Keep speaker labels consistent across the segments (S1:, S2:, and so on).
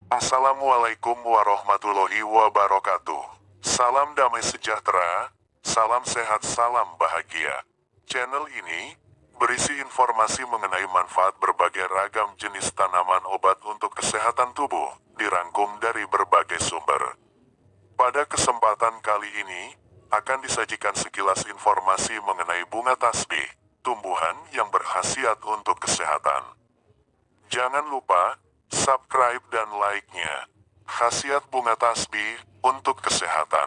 S1: Assalamualaikum warahmatullahi wabarakatuh. Salam damai sejahtera, salam sehat, salam bahagia. Channel ini berisi informasi mengenai manfaat berbagai ragam jenis tanaman obat untuk kesehatan tubuh, dirangkum dari berbagai sumber. Pada kesempatan kali ini, akan disajikan sekilas informasi mengenai bunga tasbih, tumbuhan yang berkhasiat untuk kesehatan. Jangan lupa subscribe dan like-nya. Khasiat bunga tasbih untuk kesehatan.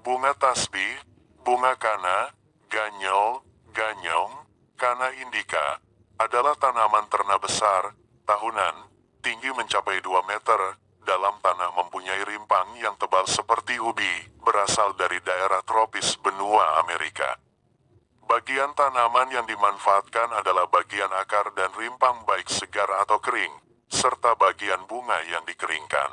S1: Bunga tasbih, bunga kana, ganyol, ganyong, kana indica, adalah tanaman ternak besar, tahunan, tinggi mencapai 2 meter, dalam tanah mempunyai rimpang yang tebal seperti ubi, berasal dari daerah tropis benua Amerika. Bagian tanaman yang dimanfaatkan adalah bagian akar dan rimpang baik segar atau kering, serta bagian bunga yang dikeringkan.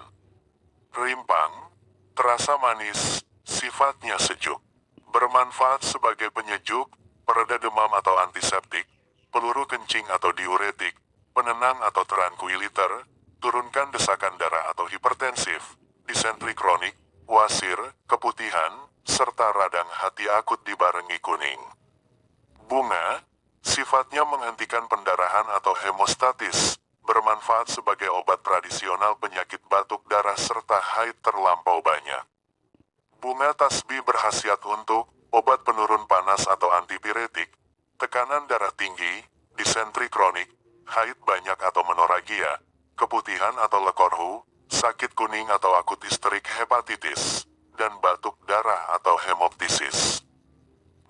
S1: Rimpang terasa manis, sifatnya sejuk, bermanfaat sebagai penyejuk, pereda demam atau antiseptik, peluru kencing atau diuretik, penenang atau tranquilizer, turunkan desakan darah atau hipertensif, disentri kronik, wasir, keputihan, serta radang hati akut dibarengi kuning. Bunga, sifatnya menghentikan pendarahan atau hemostatis, bermanfaat sebagai obat tradisional penyakit batuk darah serta haid terlampau banyak. Bunga tasbih berkhasiat untuk obat penurun panas atau antipiretik, tekanan darah tinggi, disentri kronik, haid banyak atau menoragia, keputihan atau lekorhu, sakit kuning atau akut histerik hepatitis, dan batuk darah atau hemoptisis.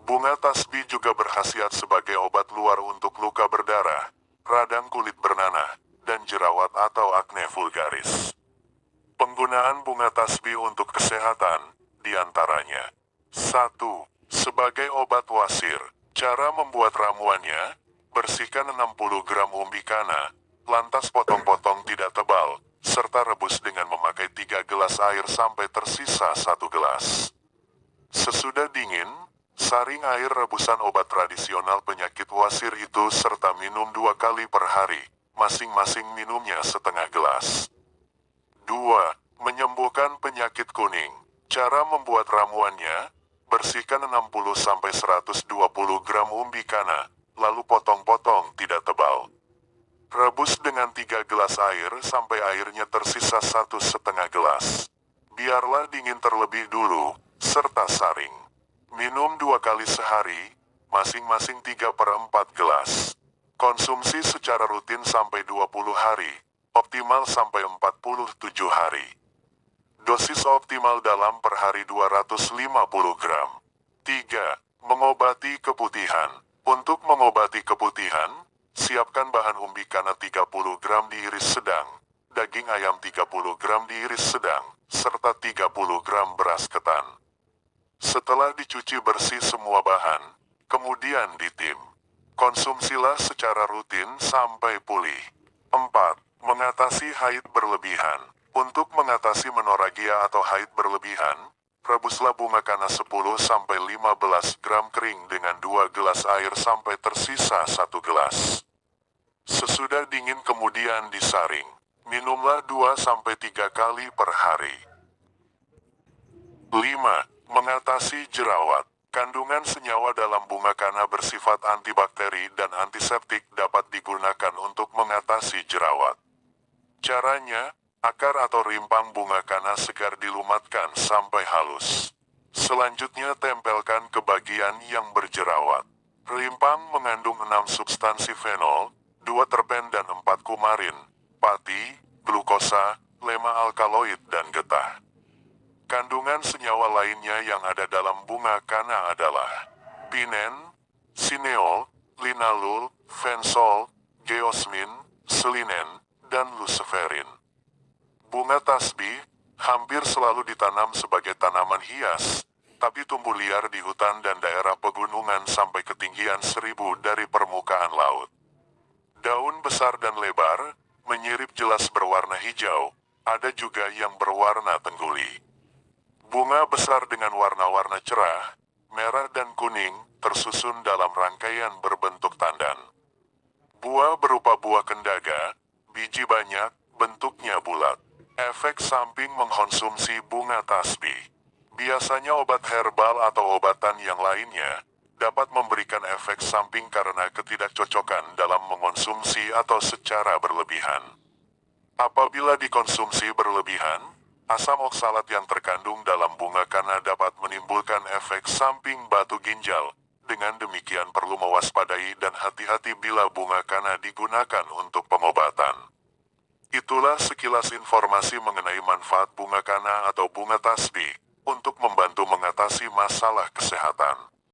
S1: Bunga tasbih juga berkhasiat sebagai obat luar untuk luka berdarah, radang kulit bernanah, dan jerawat atau akne vulgaris. Penggunaan bunga tasbih untuk kesehatan, diantaranya 1. Sebagai obat wasir. Cara membuat ramuannya, bersihkan 60 gram umbi kana, lantas potong-potong tidak tebal, serta rebus dengan memakai 3 gelas air sampai tersisa 1 gelas. Sesudah dingin, saring air rebusan obat tradisional penyakit wasir itu serta minum 2 kali per hari, masing-masing minumnya setengah gelas. 2. Menyembuhkan penyakit kuning. Cara membuat ramuannya, bersihkan 60-120 gram umbi kana, lalu potong-potong tidak tebal. Rebus dengan 3 gelas air sampai airnya tersisa 1,5 gelas. Biarlah dingin terlebih dulu, serta saring. Minum 2 kali sehari, masing-masing 3/4 gelas. Konsumsi secara rutin sampai 20 hari, optimal sampai 47 hari. Dosis optimal dalam per hari 250 gram. 3. Mengobati keputihan. Untuk mengobati keputihan, siapkan bahan umbi kana 30 gram diiris sedang, daging ayam 30 gram diiris sedang, serta 30 gram beras ketan. Setelah dicuci bersih semua bahan, kemudian ditim. Konsumsilah secara rutin sampai pulih. 4. Mengatasi haid berlebihan. Untuk mengatasi menoragia atau haid berlebihan, rebuslah bunga kana 10-15 gram kering dengan 2 gelas air sampai tersisa 1 gelas. Sesudah dingin kemudian disaring. Minumlah 2-3 kali per hari. 5. Mengatasi jerawat. Kandungan senyawa dalam bunga kana bersifat antibakteri dan antiseptik dapat digunakan untuk mengatasi jerawat. Caranya, akar atau rimpang bunga kana segar dilumatkan sampai halus. Selanjutnya tempelkan ke bagian yang berjerawat. Rimpang mengandung 6 substansi fenol, 2 terpen dan 4 kumarin, pati, glukosa, lema alkaloid dan getah. Kandungan senyawa lainnya yang ada dalam bunga kana adalah pinen, sineol, linalul, fensol, geosmin, selinen, dan luciferin. Bunga tasbih hampir selalu ditanam sebagai tanaman hias, tapi tumbuh liar di hutan dan daerah pegunungan sampai ketinggian 1000 dari permukaan laut. Daun besar dan lebar, menyirip jelas berwarna hijau, ada juga yang berwarna tengguli. Bunga besar dengan warna-warna cerah, merah dan kuning, tersusun dalam rangkaian berbentuk tandan. Buah berupa buah kendaga, biji banyak, bentuknya bulat. Efek samping mengkonsumsi bunga tasbih. Biasanya obat herbal atau obatan yang lainnya dapat memberikan efek samping karena ketidakcocokan dalam mengonsumsi atau secara berlebihan. Apabila dikonsumsi berlebihan, asam oksalat yang terkandung dalam bunga kana dapat menimbulkan efek samping batu ginjal. Dengan demikian perlu mewaspadai dan hati-hati bila bunga kana digunakan untuk pengobatan. Itulah sekilas informasi mengenai manfaat bunga kana atau bunga tasbih untuk membantu mengatasi masalah kesehatan.